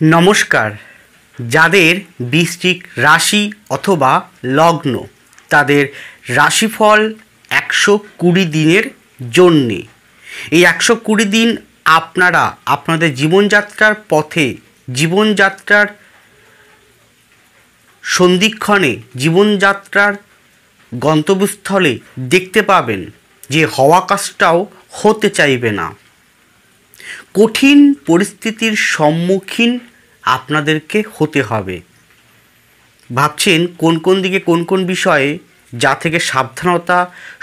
নমস্কার। যাদের বৃশ্চিক রাশি অথবা লগ্ন তাদের রাশিফল 120 দিনের জন্যে। এই 120 দিন আপনারা আপনাদের জীবনযাত্রার পথে, জীবনযাত্রার সন্ধিক্ষণে, জীবনযাত্রার গন্তব্যস্থলে দেখতে পাবেন যে হওয়া কাজটাও হতে চাইবে না। কঠিন পরিস্থিতির সম্মুখীন আপনাদেরকে হতে হবে। ভাবছেন কোন কোন দিকে কোন কোন বিষয়ে যা থেকে সাবধানতা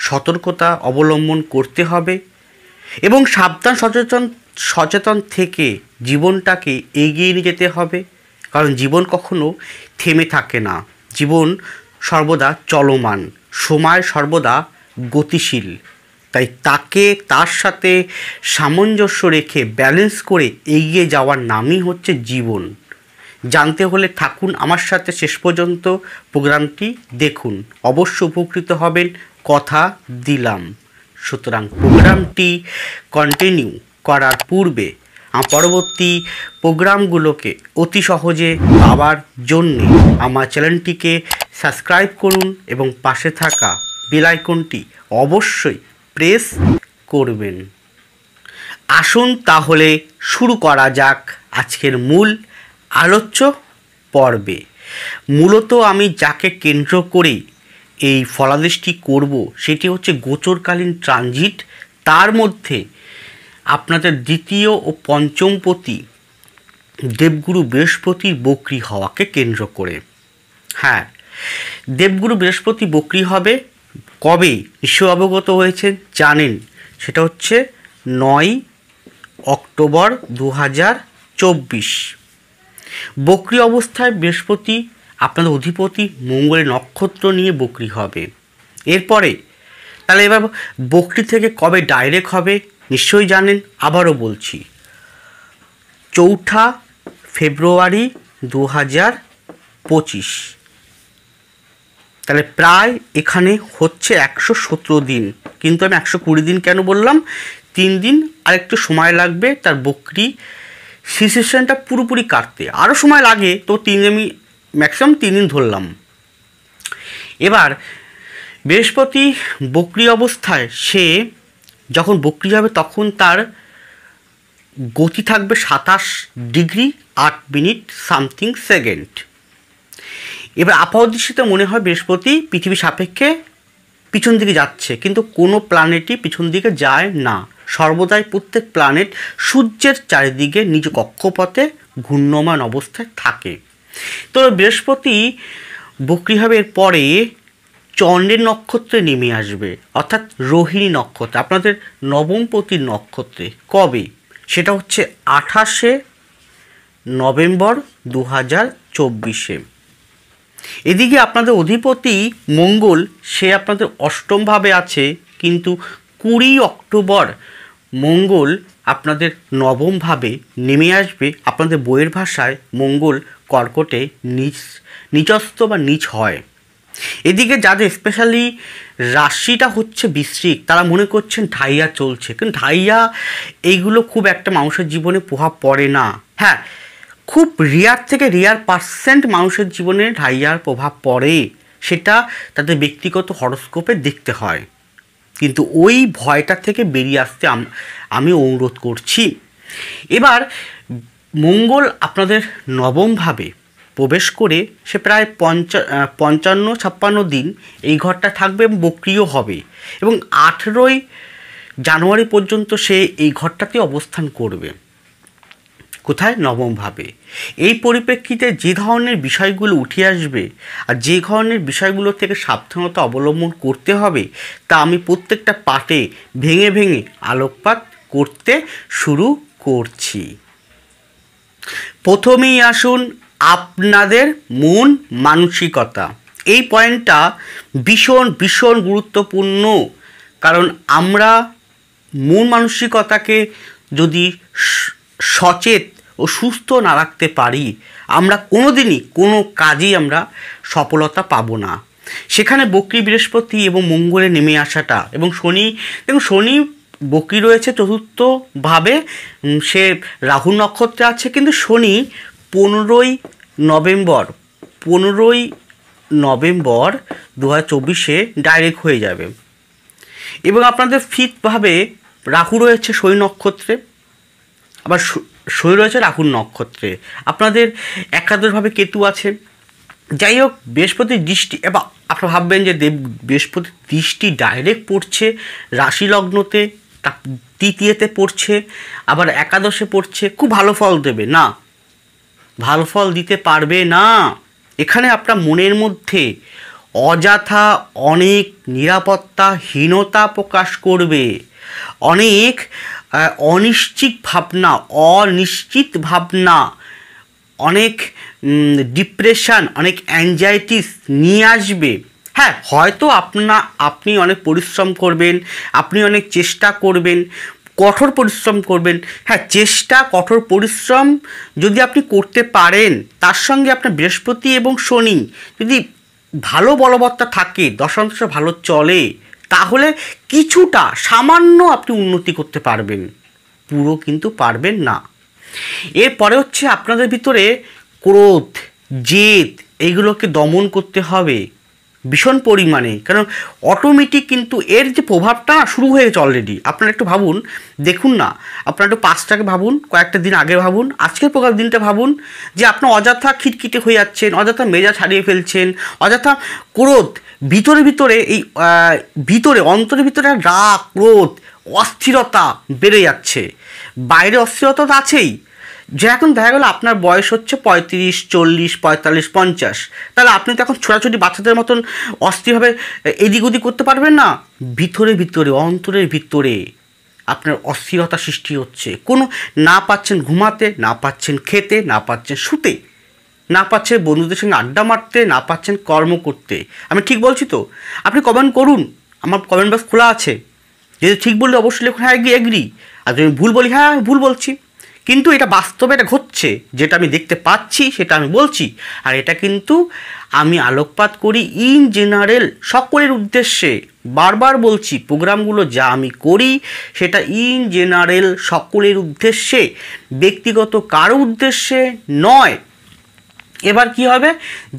সতর্কতা অবলম্বন করতে হবে এবং সাবধান সচেতন থেকে জীবনটাকে এগিয়ে নিয়ে যেতে হবে। কারণ জীবন কখনো থেমে থাকে না, জীবন সর্বদা চলমান, সময় সর্বদা গতিশীল। তাই তার সাথে সামঞ্জস্য রেখে ব্যালেন্স করে এগিয়ে যাওয়ার নামই হচ্ছে জীবন। জানতে হলে থাকুন আমার সাথে শেষ পর্যন্ত, প্রোগ্রামটি দেখুন, অবশ্য উপকৃত হবেন, কথা দিলাম। সুতরাং প্রোগ্রামটি কন্টিনিউ করার পূর্বে পরবর্তী প্রোগ্রামগুলোকে অতি সহজে পাওয়ার জন্যে আমার চ্যানেলটিকে সাবস্ক্রাইব করুন এবং পাশে থাকা বেল আইকনটি অবশ্যই প্রেস করবেন। আসুন তাহলে শুরু করা যাক আজকের মূল আলোচ্য পর্বে। মূলত আমি যাকে কেন্দ্র করে এই ফলাদেশটি করব সেটি হচ্ছে গোচরকালীন ট্রানজিট, তার মধ্যে আপনাদের দ্বিতীয় ও পঞ্চমপতি দেবগুরু বৃহস্পতির বক্রী হওয়াকে কেন্দ্র করে। হ্যাঁ, দেবগুরু বৃহস্পতি বক্রী হবে কবে নিশ্চয় অবগত হয়েছেন, জানেন, সেটা হচ্ছে 9 অক্টোবর 2024। বক্রী অবস্থায় বৃহস্পতি আপনাদের অধিপতি মঙ্গলের নক্ষত্র নিয়ে বক্রী হবে। এরপরে তাহলে এবার বক্রী থেকে কবে ডাইরেক্ট হবে নিশ্চয়ই জানেন, আবারও বলছি, 4 ফেব্রুয়ারি 2025। তাহলে প্রায় এখানে হচ্ছে 117 দিন, কিন্তু আমি 120 দিন কেন বললাম, 3 দিন আর একটু সময় লাগবে তার বক্রী সিচুয়েশনটা পুরোপুরি কাটতে, আরও সময় লাগে, তো আমি ম্যাক্সিমাম 3 দিন ধরলাম। এবার বৃহস্পতি বক্রী অবস্থায় সে যখন বক্রী হবে তখন তার গতি থাকবে 27 ডিগ্রি 8 মিনিট সামথিং সেকেন্ড। এবার আপাতদৃষ্টিতে মনে হয় বৃহস্পতি পৃথিবী সাপেক্ষে পিছন দিকে যাচ্ছে, কিন্তু কোনো প্ল্যানেটই পিছন দিকে যায় না। সর্বদাই প্রত্যেক প্ল্যানেট সূর্যের চারিদিকে নিজ কক্ষপথে ঘূর্ণমান অবস্থায় থাকে। তো বৃহস্পতি বক্রী হবে এর পরে চন্দ্রের নক্ষত্রে নেমে আসবে, অর্থাৎ রোহিণী নক্ষত্রে, আপনাদের নবমপতির নক্ষত্রে। কবে? সেটা হচ্ছে 28 নভেম্বর 2024। এদিকে আপনাদের অধিপতি মঙ্গল, সে আপনাদের অষ্টমভাবে আছে, কিন্তু 20 অক্টোবর মঙ্গল আপনাদের নবমভাবে নেমে আসবে। আপনাদের বইয়ের ভাষায় মঙ্গল কর্কটে নিচস্থ বা নিচ হয়। এদিকে যাদের স্পেশালি রাশিটা হচ্ছে বৃশ্চিক, তারা মনে করছেন ঢাইয়া চলছে, কিন্তু ঢাইয়া এইগুলো খুব একটা মানুষের জীবনে প্রভাব পড়ে না। হ্যাঁ, খুব রেয়ার থেকে রেয়ার পার্সেন্ট মানুষের জীবনে ঢাইয়ার প্রভাব পড়ে, সেটা তাদের ব্যক্তিগত হরস্কোপে দেখতে হয়, কিন্তু ওই ভয়টা থেকে বেরিয়ে আসতে আমি অনুরোধ করছি। এবার মঙ্গল আপনাদের নবমভাবে প্রবেশ করে সে প্রায় 55-56 দিন এই ঘরটা থাকবে এবং বক্রিয় হবে, এবং 18 জানুয়ারি পর্যন্ত সে এই ঘরটাতে অবস্থান করবে। কোথায়? নবমভাবে। এই পরিপ্রেক্ষিতে যে ধরনের বিষয়গুলো উঠে আসবে আর যে ধরনের বিষয়গুলো থেকে সাবধানতা অবলম্বন করতে হবে তা আমি প্রত্যেকটা পার্টে ভেঙে ভেঙে আলোকপাত করতে শুরু করছি। প্রথমেই আসুন আপনাদের মন মানসিকতা। এই পয়েন্টটা ভীষণ ভীষণ গুরুত্বপূর্ণ, কারণ আমরা মন মানসিকতাকে যদি সচেত ও সুস্থ না রাখতে পারি, আমরা কোনোদিনই কোনো কাজেই আমরা সফলতা পাবো না। সেখানে বক্রী বৃহস্পতি এবং মঙ্গলে নেমে আসাটা, এবং শনি, দেখুন শনি বক্রী রয়েছে চতুর্থভাবে, সে রাহু নক্ষত্রে আছে, কিন্তু শনি 15ই নভেম্বর 2024 ডাইরেক্ট হয়ে যাবে। এবং আপনাদের ফিফথভাবে রাহু রয়েছে শনি নক্ষত্রে, আবার শনি রয়েছে রাহুর নক্ষত্রে, আপনাদের একাদশভাবে কেতু আছে। যাই হোক, বৃহস্পতির দৃষ্টি, এবার আপনারা ভাববেন যে বৃহস্পতির দৃষ্টি ডাইরেক্ট পড়ছে রাশি লগ্নতে, তৃতীয়তে পড়ছে, আবার একাদশে পড়ছে, খুব ভালো ফল দেবে না, ভালো ফল দিতে পারবে না। এখানে আপনার মনের মধ্যে অযথা অনেক নিরাপত্তাহীনতা প্রকাশ করবে, অনেক অনিশ্চিত ভাবনা, অনেক ডিপ্রেশন, অনেক অ্যাংজাইটিস নিয়ে আসবে। হ্যাঁ, হয়তো আপনি অনেক পরিশ্রম করবেন, আপনি অনেক চেষ্টা করবেন, কঠোর পরিশ্রম করবেন। হ্যাঁ, চেষ্টা, কঠোর পরিশ্রম যদি আপনি করতে পারেন, তার সঙ্গে আপনার বৃহস্পতি এবং শনি যদি ভালো বলবত্তা থাকে, দশাংশ ভালো চলে, তাহলে কিছুটা সামান্য আপনি উন্নতি করতে পারবেন, পুরো কিন্তু পারবেন না। এরপরে হচ্ছে আপনাদের ভিতরে ক্রোধ, জেদ, এইগুলোকে দমন করতে হবে ভীষণ পরিমাণে, কারণ অটোমেটিক কিন্তু এর যে প্রভাবটা শুরু হয়েছে অলরেডি। আপনারা একটু ভাবুন, দেখুন না, আপনারা একটু পাঁচটাকে ভাবুন, কয়েকটা দিন আগে ভাবুন, আজকের প্রকার দিনটা ভাবুন, যে আপনার অযথা খিটখিটে হয়ে যাচ্ছেন, অযথা মেজাজ হারিয়ে ফেলছেন, অযথা ক্রোধ ভিতরে এই অন্তরের ভিতরে রাগ, ক্রোধ, অস্থিরতা বেড়ে যাচ্ছে। বাইরে অস্থিরতা তো আছেই, যে এখন দেখা গেলো আপনার বয়স হচ্ছে 35, 40, 45, 50, তাহলে আপনি তো এখন ছোটাছুটি বাচ্চাদের মতন অস্থিরভাবে এদিক ওদিক করতে পারবেন না। অন্তরের ভিতরে আপনার অস্থিরতা সৃষ্টি হচ্ছে, কোনো না পাচ্ছেন ঘুমাতে, না পাচ্ছেন খেতে, না পাচ্ছেন শুতে, না পাচ্ছেন বন্ধুদের সঙ্গে আড্ডা মারতে, না পাচ্ছেন কর্ম করতে। আমি ঠিক বলছি তো? আপনি কমেন্ট করুন, আমার কমেন্ট বক্স খোলা আছে। যদি ঠিক বললে অবশ্যই লিখুন হ্যাঁ এগ্রি, আর যদি ভুল বলি হ্যাঁ ভুল বলছি। কিন্তু এটা বাস্তবে এটা ঘটছে, যেটা আমি দেখতে পাচ্ছি সেটা আমি বলছি। আর এটা কিন্তু আমি আলোকপাত করি ইন জেনারেল, সকলের উদ্দেশ্যে। বারবার বলছি, প্রোগ্রামগুলো যা আমি করি সেটা ইন জেনারেল, সকলের উদ্দেশ্যে, ব্যক্তিগত কারো উদ্দেশ্যে নয়। এবার কি হবে,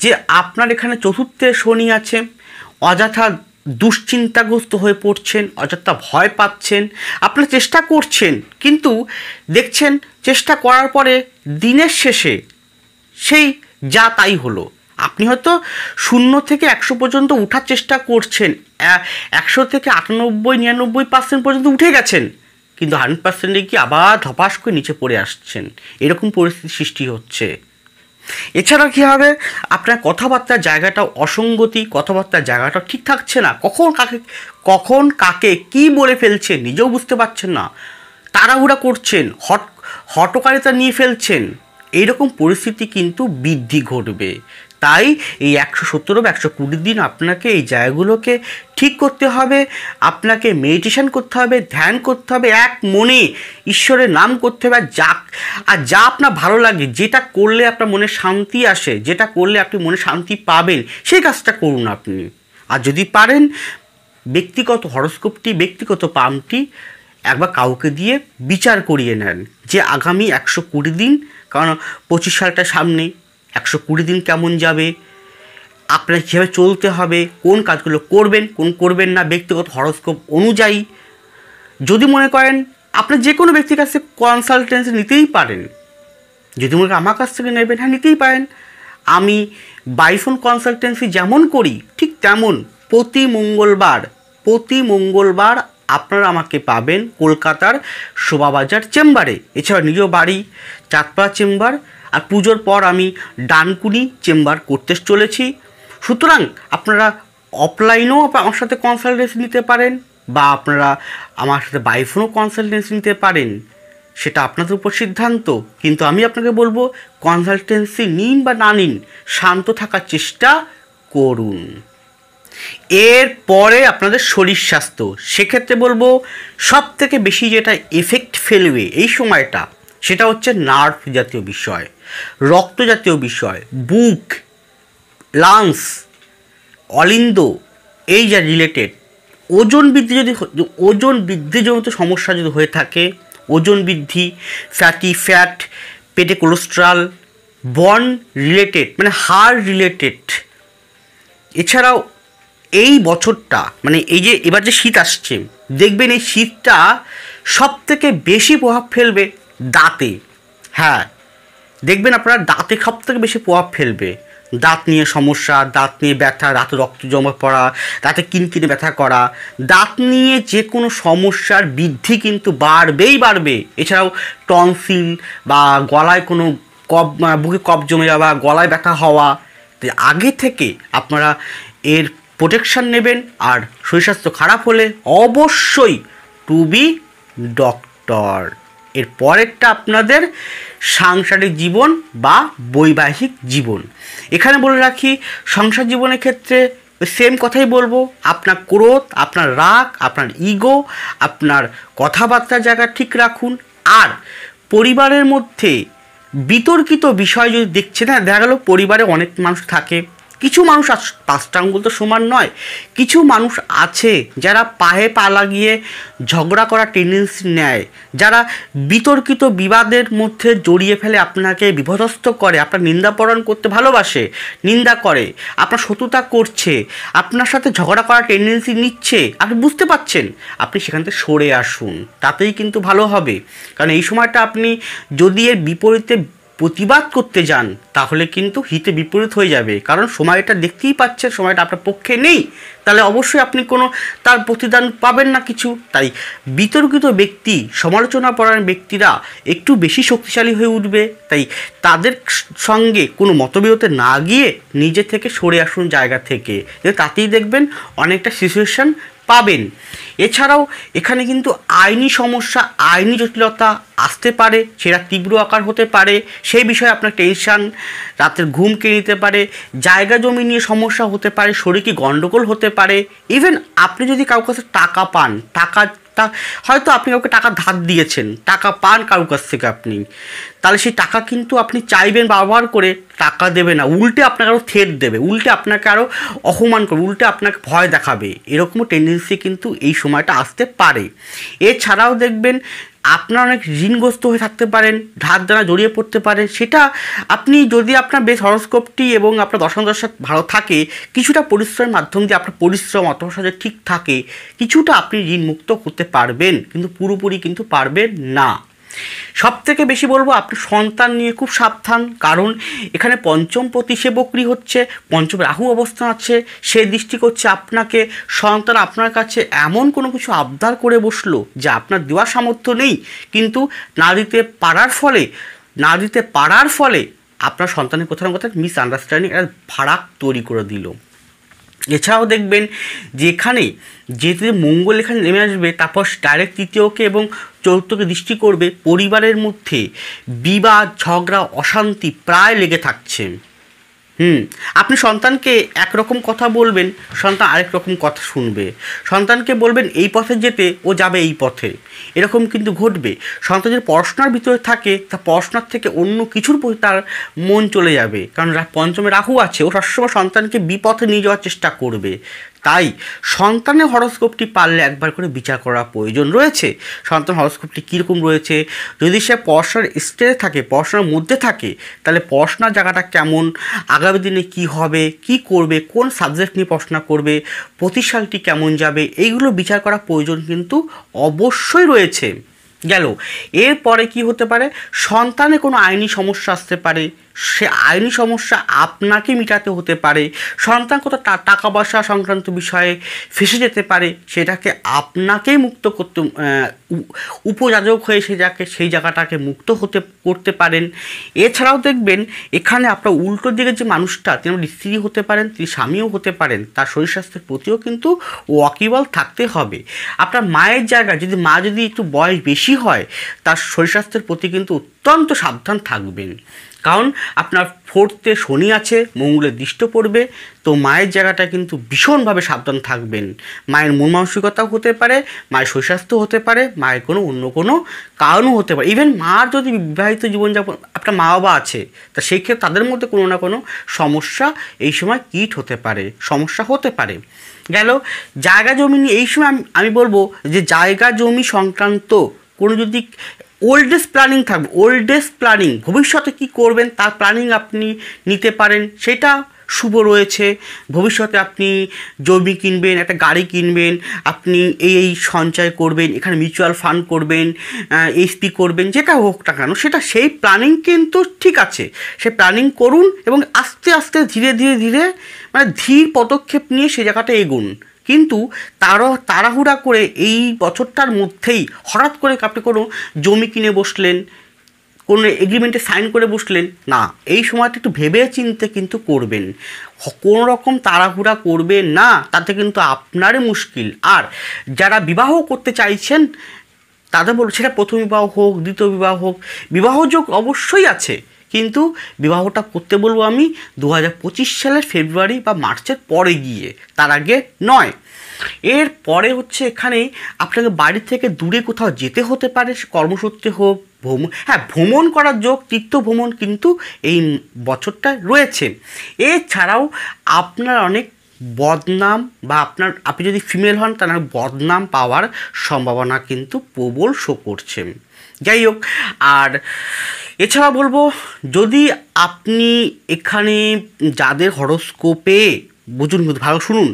যে আপনার এখানে চতুর্থে শনি আছে, অযথা দুশ্চিন্তাগ্রস্ত হয়ে পড়ছেন, অযথা ভয় পাচ্ছেন, আপনারা চেষ্টা করছেন, কিন্তু দেখছেন চেষ্টা করার পরে দিনের শেষে সেই যা তাই হলো। আপনি হয়তো 0 থেকে 100 পর্যন্ত উঠার চেষ্টা করছেন, 100 থেকে 98-99% পর্যন্ত উঠে গেছেন, কিন্তু 100%-এ কি আবার ধপাস করে নিচে পড়ে আসছেন, এরকম পরিস্থিতি সৃষ্টি হচ্ছে। এছাড়া কী হবে, আপনার কথাবার্তার জায়গাটা অসঙ্গতি, কথাবার্তার জায়গাটা ঠিক থাকছে না, কখন কাকে কি বলে ফেলছেন নিজেও বুঝতে পারছেন না, তাড়াহুড়া করছেন, হটকারিতা নিয়ে ফেলছেন, এইরকম পরিস্থিতি কিন্তু বৃদ্ধি ঘটবে। তাই এই 117 বা 120 দিন আপনাকে এই জায়গাগুলোকে ঠিক করতে হবে, আপনাকে মেডিটেশন করতে হবে, ধ্যান করতে হবে, এক মনে ঈশ্বরের নাম করতে হবে। আর যা আপনার ভালো লাগে, যেটা করলে আপনার মনে শান্তি আসে, যেটা করলে আপনি মনে শান্তি পাবেন, সেই কাজটা করুন আপনি। আর যদি পারেন, ব্যক্তিগত হরস্কোপটি, ব্যক্তিগত পামটি একবার কাউকে দিয়ে বিচার করিয়ে নেন, যে আগামী 120 দিন, কারণ 25 সালটা সামনে, 120 দিন কেমন যাবে, আপনার কীভাবে চলতে হবে, কোন কাজগুলো করবেন, কোন করবেন না, ব্যক্তিগত হরস্কোপ অনুযায়ী। যদি মনে করেন আপনার যে কোনো ব্যক্তির কাছে কনসালটেন্সি নিতেই পারেন, যদি মনে করেন আমার কাছ থেকে নেবেন, হ্যাঁ নিতেই পারেন। আমি বাই ফোন কনসালটেন্সি যেমন করি ঠিক তেমন প্রতি মঙ্গলবার আপনারা আমাকে পাবেন কলকাতার শোভাবাজার চেম্বারে। এছাড়া নিজ বাড়ি চাঁদপাড়া চেম্বার, আর পুজোর পর আমি ডানকুনি চেম্বার করতে চলেছি। সুতরাং আপনারা অফলাইনেও আমার সাথে কনসালটেন্সি নিতে পারেন, বা আপনারা আমার সাথে বাই ফোনও কনসালটেন্সি নিতে পারেন, সেটা আপনাদের উপর সিদ্ধান্ত। কিন্তু আমি আপনাকে বলবো, কনসালটেন্সি নিন বা না নিন, শান্ত থাকার চেষ্টা করুন। এরপরে আপনাদের শরীর স্বাস্থ্য, সেক্ষেত্রে বলবো সবথেকে বেশি যেটা এফেক্ট ফেলবে এই সময়টা, সেটা হচ্ছে নার্ভ জাতীয় বিষয়, রক্ত জাতীয় বিষয়, বুক, লাংস, অলিন্দ, এই যা রিলেটেড। ওজন বৃদ্ধিজনিত সমস্যা যদি হয়ে থাকে, ওজন বৃদ্ধি, ফ্যাট, পেটে কোলেস্টেরল, বন রিলেটেড মানে হাড় রিলেটেড। এছাড়াও এই বছরটা মানে এই যে এবার যে শীত আসছে, দেখবেন এই শীতটা সব থেকে বেশি প্রভাব ফেলবে দাঁতে। হ্যাঁ, দেখবেন আপনার দাঁতে সব থেকে বেশি প্রভাব ফেলবে। দাঁত নিয়ে সমস্যা, দাঁত নিয়ে ব্যথা, দাঁতে রক্ত জমা পড়া, দাঁতে কিনকিনে ব্যথা করা, দাঁত নিয়ে যে কোনো সমস্যার বৃদ্ধি কিন্তু বাড়বে। এছাড়াও টনসিল বা গলায় কোনো কফ, বুকে কফ জমে যাওয়া, গলায় ব্যথা হওয়া, আগে থেকে আপনারা এর প্রোটেকশান নেবেন। আর শরীর স্বাস্থ্য খারাপ হলে অবশ্যই টু বি ডক্টর। এর পরেরটা আপনাদের সাংসারিক জীবন বা বৈবাহিক জীবন। এখানে বলে রাখি, সংসার জীবনের ক্ষেত্রে সেম কথাই বলবো। আপনার ক্রোধ, আপনার রাগ, আপনার ইগো, আপনার কথাবার্তার জায়গা ঠিক রাখুন। আর পরিবারের মধ্যে বিতর্কিত বিষয় যদি দেখছেন, না দেখা গেল পরিবারে অনেক মানুষ থাকে, কিছু মানুষ পাঁচটা আঙ্গুল তো সমান নয়, কিছু মানুষ আছে যারা পায়ে পা লাগিয়ে ঝগড়া করার টেন্ডেন্সি নেয়, যারা বিতর্কিত বিবাদের মধ্যে জড়িয়ে ফেলে, আপনাকে বিপদস্ত করে, আপনার নিন্দাপরায়ণ করতে ভালোবাসে, নিন্দা করে, আপনার শত্রুতা করছে, আপনার সাথে ঝগড়া করার টেন্ডেন্সি নিচ্ছে। আপনি বুঝতে পারছেন, আপনি সেখান থেকে সরে আসুন, তাতেই কিন্তু ভালো হবে। কারণ এই সময়টা আপনি যদি এর বিপরীতে প্রতিবাদ করতে যান তাহলে কিন্তু হিতে বিপরীত হয়ে যাবে। কারণ সময়টা দেখতেই পাচ্ছেন, সময়টা আপনার পক্ষে নেই, তাহলে অবশ্যই আপনি কোনো তার প্রতিদান পাবেন না কিছু। তাই বিতর্কিত ব্যক্তি, সমালোচনা পরায়ণ ব্যক্তিরা একটু বেশি শক্তিশালী হয়ে উঠবে। তাই তাদের সঙ্গে কোনো মতবিরোধে না গিয়ে নিজে থেকে সরে আসুন জায়গা থেকে, তাতেই দেখবেন অনেকটা সিচুয়েশান পাবেন। এছাড়াও এখানে কিন্তু আইনি সমস্যা, আইনি জটিলতা আসতে পারে, সেটা তীব্র আকার হতে পারে, সেই বিষয়ে আপনার টেনশান, রাতের ঘুম কেড়ে নিতে পারে, জায়গা জমি নিয়ে সমস্যা হতে পারে, শরীরে গণ্ডগোল হতে পারে। ইভেন আপনি যদি কারোর কাছে টাকা পান, হয়তো আপনি কাউকে টাকা ধার দিয়েছেন, টাকা পান কারোর কাছ থেকে আপনি, তাহলে সেই টাকা কিন্তু আপনি চাইবেন ব্যবহার করে, টাকা দেবে না, উল্টে আপনাকে আরও থ্রেট দেবে, উল্টে আপনাকে আরও অপমান করবে, উল্টে আপনাকে ভয় দেখাবে। এরকমও টেন্ডেন্সি কিন্তু এই সময়টা আসতে পারে। এছাড়াও দেখবেন আপনার অনেক ঋণগ্রস্ত হয়ে থাকতে পারেন, ধার দেনা জড়িয়ে পড়তে পারেন। সেটা আপনি যদি আপনার বেশ হরস্কোপটি এবং আপনার দশা ভালো থাকে, কিছুটা পরিশ্রমের মাধ্যম দিয়ে আপনার পরিশ্রম অর্থসাহায্য ঠিক থাকে, কিছুটা আপনি ঋণ মুক্ত করতে পারবেন, কিন্তু পুরোপুরি কিন্তু পারবেন না। সব থেকে বেশি বলবো আপনি সন্তান নিয়ে খুব সাবধান। কারণ এখানে পঞ্চম পতি সে বক্রি হচ্ছে, পঞ্চম রাহু অবস্থান আছে, সে দৃষ্টি করছে আপনাকে। সন্তান আপনার কাছে এমন কোনো কিছু আবদার করে বসলো যা আপনার দেওয়ার সামর্থ্য নেই, কিন্তু না দিতে পারার ফলে আপনার সন্তানের কোথাও না কোথাও মিসআন্ডারস্ট্যান্ডিং একটা ফারাক তৈরি করে দিল। এছাড়াও দেখবেন যেখানে যেহেতু মঙ্গল এখানে নেমে আসবে, তারপর ডাইরেক্ট তৃতীয়কে এবং চতুর্থকে দৃষ্টি করবে, পরিবারের মধ্যে বিবাদ, ঝগড়া, অশান্তি প্রায় লেগে থাকছে। আপনি সন্তানকে একরকম কথা বলবেন, সন্তান আরেক রকম কথা শুনবে। সন্তানকে বলবেন এই পথে যেতে, ও যাবে এই পথে, এরকম কিন্তু ঘটবে। সন্তান যদি পড়াশোনার ভিতরে থাকে, তা পড়াশোনার থেকে অন্য কিছুর প্রতি তার মন চলে যাবে। কারণ পঞ্চমে রাহু আছে, ও সবসময় সন্তানকে বিপথে নিয়ে যাওয়ার চেষ্টা করবে। তাই সন্তানের হরস্কোপটি পারলে একবার করে বিচার করা প্রয়োজন রয়েছে। সন্তান হরস্কোপটি কীরকম রয়েছে, যদি সে পড়াশোনার স্টেজে থাকে, পড়াশোনার মধ্যে থাকে, তাহলে পড়াশোনার জায়গাটা কেমন, আগামী দিনে কি হবে, কি করবে, কোন সাবজেক্ট নিয়ে পড়াশোনা করবে, প্রতিষ্ঠানটি কেমন যাবে, এইগুলো বিচার করা প্রয়োজন কিন্তু অবশ্যই রয়েছে। গেল এরপরে কি হতে পারে, সন্তানে কোনো আইনি সমস্যা আসতে পারে, সে আইনি সমস্যা আপনাকে মেটাতে হতে পারে। সন্তান কোথাও টাকা পয়সা সংক্রান্ত বিষয়ে ফেসে যেতে পারে, সেটাকে আপনাকেই মুক্ত করতে, উপযাজক হয়ে সেই জায়গাটাকে মুক্ত করতে পারেন। এছাড়াও দেখবেন এখানে আপনার উল্টো দিকে যে মানুষটা, তিনি স্ত্রী হতে পারেন, তিনি স্বামীও হতে পারেন, তার শরীর স্বাস্থ্যের প্রতিও কিন্তু ওয়াকিবল থাকতে হবে। আপনার মায়ের জায়গায় যদি মা যদি একটু বয়স বেশি হয়, তার শরীর স্বাস্থ্যের প্রতি কিন্তু অত্যন্ত সাবধান থাকবেন। কারণ আপনার ফোর্থে শনি আছে, মঙ্গলের দৃষ্টি পড়বে, তো মায়ের জায়গাটা কিন্তু ভীষণভাবে সাবধান থাকবেন। মায়ের মন মানসিকতাও হতে পারে, মায়ের শরীরস্বাস্থ্য হতে পারে, মায়ের অন্য কোনো কারণও হতে পারে। ইভেন মার যদি বিবাহিত জীবনযাপন, আপনার মা বাবা আছে, তা সেই ক্ষেত্রে তাদের মধ্যে কোনো না কোনো সমস্যা এই সময় সমস্যা হতে পারে। গেল জায়গা জমি নিয়ে, এই সময় আমি বলবো যে জায়গা জমি সংক্রান্ত কোনো যদি ওল্ড এজ প্ল্যানিং থাকবে, ওল্ড এজ প্ল্যানিং, ভবিষ্যতে কী করবেন তার প্ল্যানিং আপনি নিতে পারেন, সেটা শুভ রয়েছে। ভবিষ্যতে আপনি জমি কিনবেন, একটা গাড়ি কিনবেন, আপনি এই সঞ্চয় করবেন, এখানে মিউচুয়াল ফান্ড করবেন, এসপি করবেন, যেটা হোক না কেন সেটা, সেই প্ল্যানিং কিন্তু ঠিক আছে, সে প্ল্যানিং করুন এবং আস্তে আস্তে ধীরে ধীরে ধীরে মানে ধীর পদক্ষেপ নিয়ে সে জায়গাটা এগুন। কিন্তু তাড়াহুড়া করে এই বছরটার মধ্যেই হঠাৎ করে আপনি কোনো জমি কিনে বসলেন, কোনো এগ্রিমেন্টে সাইন করে বসলেন না, এই সময়টা একটু ভেবে চিন্তে কিন্তু করবেন, কোনো রকম তাড়াহুড়া করবেন না, তাতে কিন্তু আপনারই মুশকিল। আর যারা বিবাহ করতে চাইছেন তাদের বলবো, সেটা প্রথম বিবাহ হোক, দ্বিতীয় বিবাহ হোক, বিবাহযোগ অবশ্যই আছে, কিন্তু বিবাহটা করতে বলবো আমি 2025 সালের ফেব্রুয়ারি বা মার্চের পরে গিয়ে, তার আগে নয়। এর পরে হচ্ছে এখানে আপনাকে বাড়ি থেকে দূরে কোথাও যেতে হতে পারে, কর্মসূত্রে হোক, ভ্রমণ করার যোগ, তীর্থ ভ্রমণ কিন্তু এই বছরটায় রয়েছে। এছাড়াও আপনার অনেক বদনাম বা আপনি যদি ফিমেল হন তাহলে বদনাম পাওয়ার সম্ভাবনা কিন্তু প্রবল শো করছে। যাই হোক, আর এছাড়া বলবো, যদি আপনি এখানে যাদের হরোস্কোপে, বুঝুন ভালো শুনুন,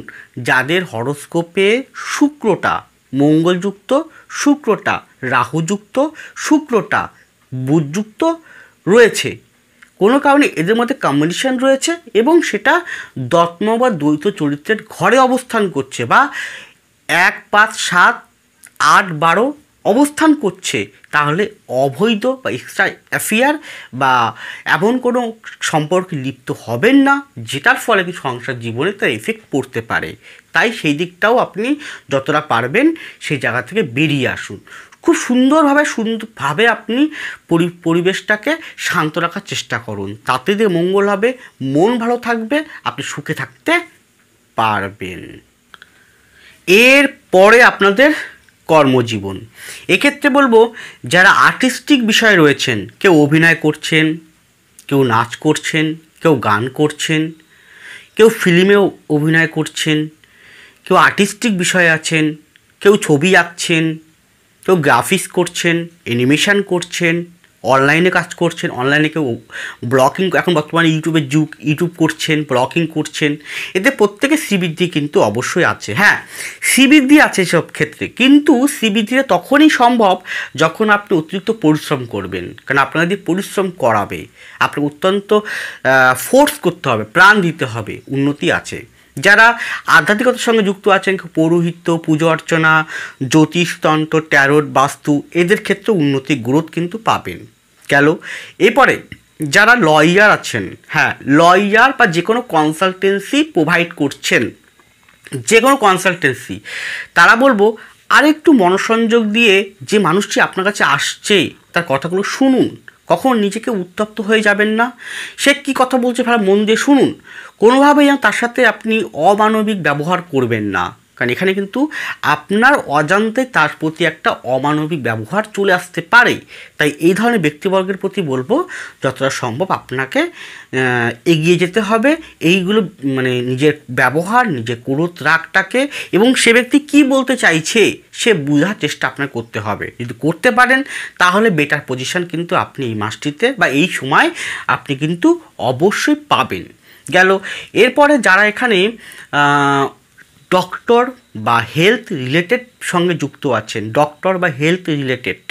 যাদের হরোস্কোপে শুক্রটা মঙ্গলযুক্ত, শুক্রটা রাহুযুক্ত, শুক্রটা বুধযুক্ত রয়েছে, কোনো কারণে এদের মধ্যে কম্বিনেশন রয়েছে এবং সেটা দত্ম বা দ্বৈত চরিত্রের ঘরে অবস্থান করছে, বা 1, 5, 7, 8, 12 অবস্থান করছে, তাহলে অবৈধ বা এক্সট্রা অ্যাফেয়ার বা এমন কোনো সম্পর্কে লিপ্ত হবেন না যেটার ফলে কি সংসার জীবনে তার এফেক্ট পড়তে পারে। তাই সেই দিকটাও আপনি যতটা পারবেন সেই জায়গা থেকে বেরিয়ে আসুন, খুব সুন্দরভাবে আপনি পরিবেশটাকে শান্ত রাখার চেষ্টা করুন, তাতে যে মঙ্গল হবে, মন ভালো থাকবে, আপনি সুখে থাকতে পারবেন। এর পরে আপনাদের কর্মজীবন, এক্ষেত্রে বলবো যারা আর্টিস্টিক বিষয়ে রয়েছেন, কেউ অভিনয় করছেন, কেউ নাচ করছেন, কেউ গান করছেন, কেউ ফিল্মেও অভিনয় করছেন, কেউ আর্টিস্টিক বিষয়ে আছেন, কেউ ছবি আঁকছেন, কেউ গ্রাফিক্স করছেন, অ্যানিমেশান করছেন, অনলাইনে কাজ করছেন, অনলাইনে কেউ ব্লগিং, এখন বর্তমানে ইউটিউবের যুগ, ইউটিউব করছেন, ব্লগিং করছেন, এতে প্রত্যেকে শ্রীবৃদ্ধি কিন্তু অবশ্যই আছে। হ্যাঁ, শ্রীবৃদ্ধি আছে সব ক্ষেত্রে, কিন্তু শ্রীবৃদ্ধিটা তখনই সম্ভব যখন আপনি অতিরিক্ত পরিশ্রম করবেন, কারণ আপনার দিয়ে পরিশ্রম করাবে, আপনাকে অত্যন্ত ফোর্স করতে হবে, প্রাণ দিতে হবে, উন্নতি আছে। যারা আধ্যাত্মিকতার সঙ্গে যুক্ত আছেন, পৌরোহিত্য, পুজো অর্চনা, জ্যোতিষতন্ত্র, ট্যারোট, বাস্তু, এদের ক্ষেত্রে উন্নতি গ্রোথ কিন্তু পাবেন। গেল, এরপরে যারা লয়ার আছেন, হ্যাঁ লয়ার বা যে কোনো কনসালটেন্সি প্রোভাইড করছেন, যে কোনো কনসালটেন্সি, তারা বলবো আরেকটু মনোসংযোগ দিয়ে যে মানুষটি আপনার কাছে আসছে তার কথাগুলো শুনুন, কখন নিজেকে উত্তপ্ত হয়ে যাবেন না, সে কী কথা বলছে ভালো মন দিয়ে শুনুন, কোনোভাবেই যেন তার সাথে আপনি অমানবিক ব্যবহার করবেন না, কারণ এখানে কিন্তু আপনার অজান্তে তার প্রতি একটা অমানবিক ব্যবহার চলে আসতে পারে। তাই এই ধরনের ব্যক্তিবর্গের প্রতি বলবো যতটা সম্ভব আপনাকে এগিয়ে যেতে হবে, এইগুলো মানে নিজের ব্যবহার, নিজের ক্রোধ রাগটাকে, এবং সে ব্যক্তি কী বলতে চাইছে সে বোঝার চেষ্টা আপনার করতে হবে। যদি করতে পারেন তাহলে বেটার পজিশন কিন্তু আপনি এই মাসটিতে বা এই সময় আপনি কিন্তু অবশ্যই পাবেন। গেল, এরপরে যারা এখানে ডক্টর বা হেলথ রিলেটেড সঙ্গে যুক্ত আছেন, ডক্টর বা হেলথ রিলেটেড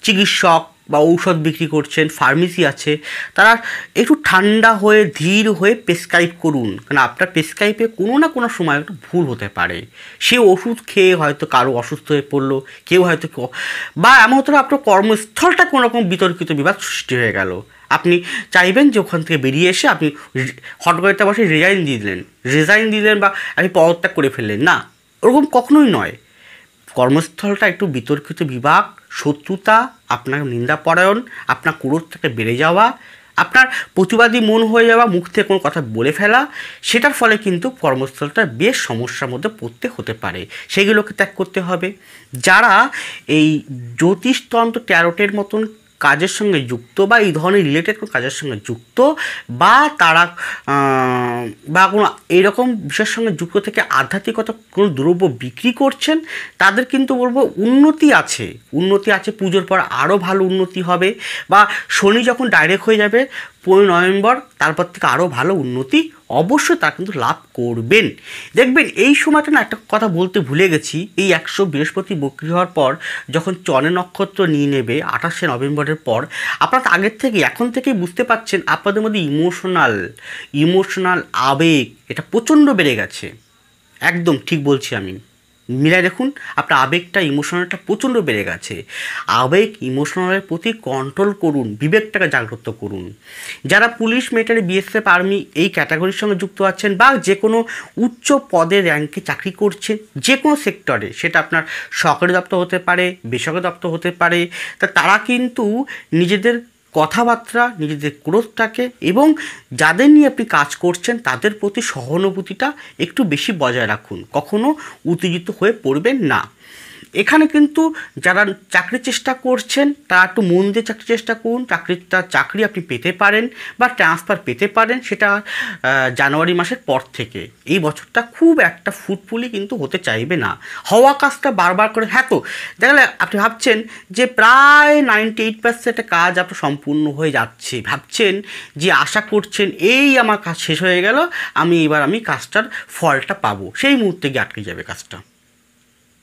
চিকিৎসক বা ঔষধ বিক্রি করছেন, ফার্মেসি আছে, তারা একটু ঠান্ডা হয়ে ধীর হয়ে প্রেসক্রাইব করুন, কারণ আপনার প্রেসক্রাইবে কোনো না কোনো সময় একটু ভুল হতে পারে, সে ওষুধ খেয়ে হয়তো কারো অসুস্থ হয়ে পড়লো, কেউ হয়তো বা এমন হতো আপনার কর্মস্থলটা কোনো রকম বিতর্কিত বিবাদ সৃষ্টি হয়ে গেল, আপনি চাইবেন যে ওখান থেকে বেরিয়ে এসে আপনি হট করে বসে রিজাইন দিলেন বা আপনি পদত্যাগ করে ফেললেন, না, ওরকম কখনোই নয়। কর্মস্থলটা একটু বিতর্কিত বিভাগ, শত্রুতা, আপনার নিন্দাপরায়ণ, আপনার ক্রোধ থেকে বেড়ে যাওয়া, আপনার প্রতিবাদী মন হয়ে যাওয়া, মুখ থেকে কোনো কথা বলে ফেলা, সেটার ফলে কিন্তু কর্মস্থলটা বেশ সমস্যার মধ্যে পড়তে হতে পারে, সেগুলোকে ত্যাগ করতে হবে। যারা এই জ্যোতিষতন্ত্র ট্যারোটের মতন কাজের সঙ্গে যুক্ত বা এই ধরনের রিলেটেড কোনো কাজের সঙ্গে যুক্ত বা তারা বা কোনো এইরকম বিষয়ের সঙ্গে যুক্ত থেকে আধ্যাত্মিকতা কোনো দ্রব্য বিক্রি করছেন, তাদের কিন্তু বলবো উন্নতি আছে, পুজোর পর আরও ভালো উন্নতি হবে। বা শনি যখন ডাইরেক্ট হয়ে যাবে 15 নভেম্বর, তারপর থেকে আরও ভালো উন্নতি অবশ্যই তা কিন্তু লাভ করবেন। দেখবেন এই সময়টা না, একটা কথা বলতে ভুলে গেছি, এই 100 বৃহস্পতি বক্রি হওয়ার পর যখন চনে নক্ষত্র নিয়ে নেবে 28শে নভেম্বরের পর, আপনারা আগের থেকে এখন থেকেই বুঝতে পারছেন আপনাদের মধ্যে ইমোশনাল আবেগ এটা প্রচণ্ড বেড়ে গেছে। একদম ঠিক বলছি আমি, মিলাই দেখুন, আপনার আবেগটা ইমোশনালটা প্রচণ্ড বেড়ে গেছে। আবেগ ইমোশনালের প্রতি কন্ট্রোল করুন, বিবেকটাকে জাগ্রত করুন। যারা পুলিশ, মিলিটারি, বিএসএফ, আর্মি এই ক্যাটাগরির সঙ্গে যুক্ত আছেন বা যে কোনো উচ্চ পদের র্যাঙ্কে চাকরি করছেন, যে কোনো সেক্টরে, সেটা আপনার সরকারি দপ্তর হতে পারে, বেসরকারি দপ্তর হতে পারে, তারা কিন্তু নিজেদের কথাবার্তা, নিজেদের ক্রোধটাকে এবং যাদের নিয়ে আপনি কাজ করছেন তাদের প্রতি সহানুভূতিটা একটু বেশি বজায় রাখুন, কখনো উত্তেজিত হয়ে পড়বেন না। এখানে কিন্তু যারা চাকরির চেষ্টা করছেন তারা একটু মন দিয়ে চাকরির চেষ্টা করুন, চাকরি আপনি পেতে পারেন বা ট্রান্সফার পেতে পারেন, সেটা জানুয়ারি মাসের পর থেকে। এই বছরটা খুব একটা ফুটফুলি কিন্তু হতে চাইবে না, হওয়া কাজটা বারবার করে, হ্যাঁ তো দেখলে আপনি ভাবছেন যে প্রায় 98% কাজ আপনার সম্পূর্ণ হয়ে যাচ্ছে, ভাবছেন যে আশা করছেন এই আমার কাজ শেষ হয়ে গেল, এবার আমি কাজটার ফলটা পাবো, সেই মুহূর্তে গিয়ে আটকে যাবে কাজটা।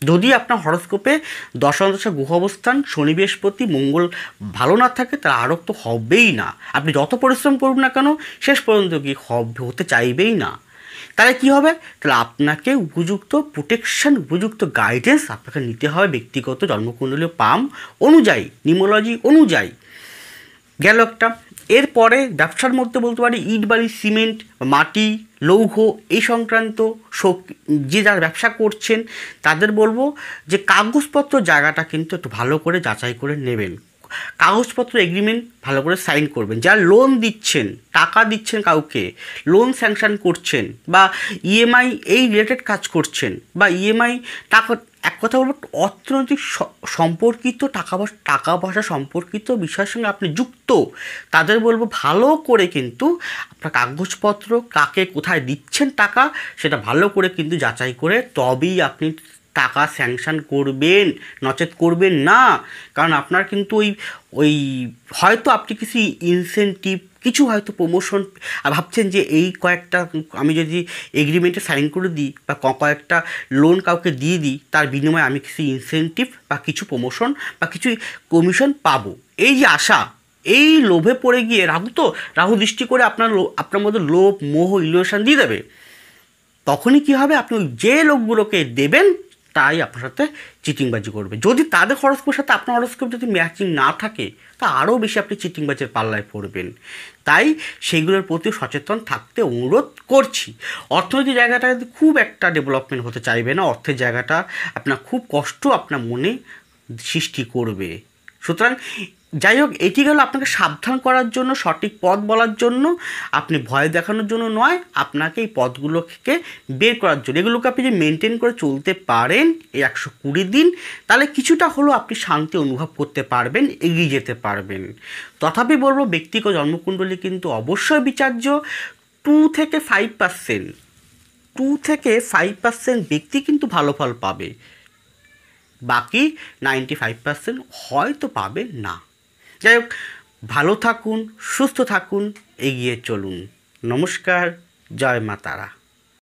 যদি আপনার হরস্কোপে দশা গ্রহ অবস্থান শনি, বৃহস্পতি, মঙ্গল ভালো না থাকে, তার আরোগ তো হবেই না। আপনি যত পরিশ্রম করুন না কেন, শেষ পর্যন্ত কি হতে চাইবেই না। তাহলে কি হবে? তাহলে আপনাকে উপযুক্ত প্রোটেকশন, উপযুক্ত গাইডেন্স আপনাকে নিতে হবে ব্যক্তিগত জন্মকুণ্ডলী পাম অনুযায়ী, নিউমোলজি অনুযায়ী। গেল একটা। এরপরে ব্যবসার মধ্যে বলতে পারি ইট, বালি, সিমেন্ট, মাটি, লৌহ এই সংক্রান্ত যে যারা ব্যবসা করছেন তাদের বলবো যে কাগজপত্র জায়গাটা কিন্তু একটু ভালো করে যাচাই করে নেবেন। কাগজপত্র এগ্রিমেন্ট ভালো করে সাইন করবেন। যারা লোন দিচ্ছেন, টাকা দিচ্ছেন, কাউকে লোন স্যাংশন করছেন বা ইএমআই এই রিলেটেড কাজ করছেন বা ইএমআই টাকা, এক কথা বলবো অর্থনৈতিক সম্পর্কিত টাকা পয়সা সম্পর্কিত বিষয়ের সঙ্গে আপনি যুক্ত, তাদের বলবো ভালো করে কিন্তু আপনার কাগজপত্র কাকে কোথায় দিচ্ছেন টাকা সেটা ভালো করে কিন্তু যাচাই করে তবেই আপনি টাকা স্যাংশন করবেন, নচেত করবেন না। কারণ আপনার কিন্তু ওই হয়তো আপনি কিছু ইনসেন্টিভ, কিছু হয়তো প্রমোশন ভাবছেন যে এই কয়েকটা আমি যদি এগ্রিমেন্টে সাইন করে দিই বা কয়েকটা লোন কাউকে দিয়ে দিই, তার বিনিময়ে আমি কিছু ইনসেন্টিভ বা কিছু প্রমোশন বা কিছু কমিশন পাবো, এই যে আশা, এই লোভে পড়ে গিয়ে রাহু দৃষ্টি করে আপনার মধ্যে লোভ, মোহ, ইলিউশন দিয়ে দেবে। তখনই কি হবে? আপনি যে লোকগুলোকে দেবেন তাই আপনার সাথে চিটিংবাজি করবে। যদি তাদের হরস্কোপের সাথে আপনার হরস্কোপ যদি ম্যাচিং না থাকে, তা আরও বেশি আপনি চিটিংবাজির পাল্লায় পড়বেন। তাই সেইগুলোর প্রতি সচেতন থাকতে অনুরোধ করছি। অর্থনৈতিক জায়গাটা কিন্তু খুব একটা ডেভেলপমেন্ট হতে চাইবে না, অর্থের জায়গাটা আপনার খুব কষ্ট আপনার মনে সৃষ্টি করবে। সুতরাং যাই হোক, এটি গেল আপনাকে সাবধান করার জন্য, সঠিক পথ বলার জন্য, আপনি ভয় দেখানোর জন্য নয়, আপনাকে এই পথগুলোকে বের করার জন্য। এগুলোকে আপনি যদি মেনটেন করে চলতে পারেন এই 120 দিন, তাহলে কিছুটা হলেও আপনি শান্তি অনুভব করতে পারবেন, এগিয়ে যেতে পারবেন। তথাপি বলবো ব্যক্তিগত জন্মকুণ্ডলী কিন্তু অবশ্যই বিচার্য। 2 থেকে 5% ব্যক্তি কিন্তু ভালো ফল পাবে, বাকি 95% হয়তো পাবে না। যাই হোক, ভালো থাকুন, সুস্থ থাকুন, এগিয়ে চলুন। নমস্কার, জয় মা তারা।